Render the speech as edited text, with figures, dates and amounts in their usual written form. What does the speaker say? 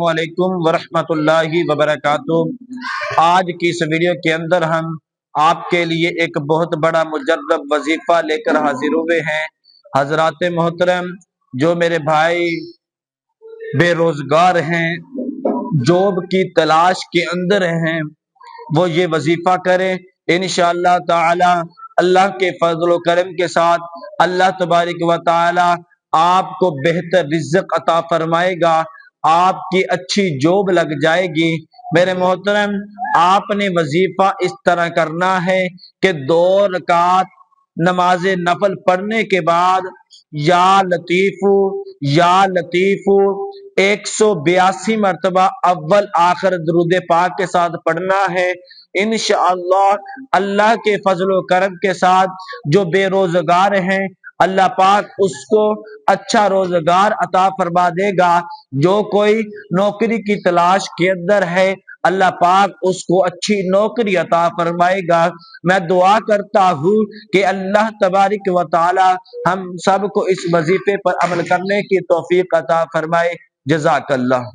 वालेकुम वरहमतुल्लाहि वबरकातुहू। आज की इस वीडियो के अंदर हम आपके लिए एक बहुत बड़ा मुजर्रब वजीफा लेकर हाजिर हुए हैं। हजरात मोहतरम, जो मेरे भाई बेरोजगार हैं, जॉब की तलाश के अंदर हैं, वो ये वजीफा करें। इंशाअल्लाह ताला अल्लाह के फजल करम के साथ अल्लाह तबारक व ताला आपको बेहतर रिज़्क़ अता फरमाएगा, आपकी अच्छी जॉब लग जाएगी। मेरे मोहतरम, आपने वजीफा इस तरह करना है कि 2 रकात नमाज नफल पढ़ने के बाद या लतीफू या लतीफू 182 मरतबा अव्वल आखिर दुरूद पाक के साथ पढ़ना है। इंशाअल्लाह अल्लाह के फजल करम के साथ जो बेरोजगार हैं, अल्लाह पाक उसको अच्छा रोजगार अता फरमा देगा। जो कोई नौकरी की तलाश के अंदर है, अल्लाह पाक उसको अच्छी नौकरी अता फरमाएगा। मैं दुआ करता हूँ कि अल्लाह तबारक व तआला हम सबको इस वजीफे पर अमल करने की तौफीक अता फरमाए। जज़ाकल्लाह।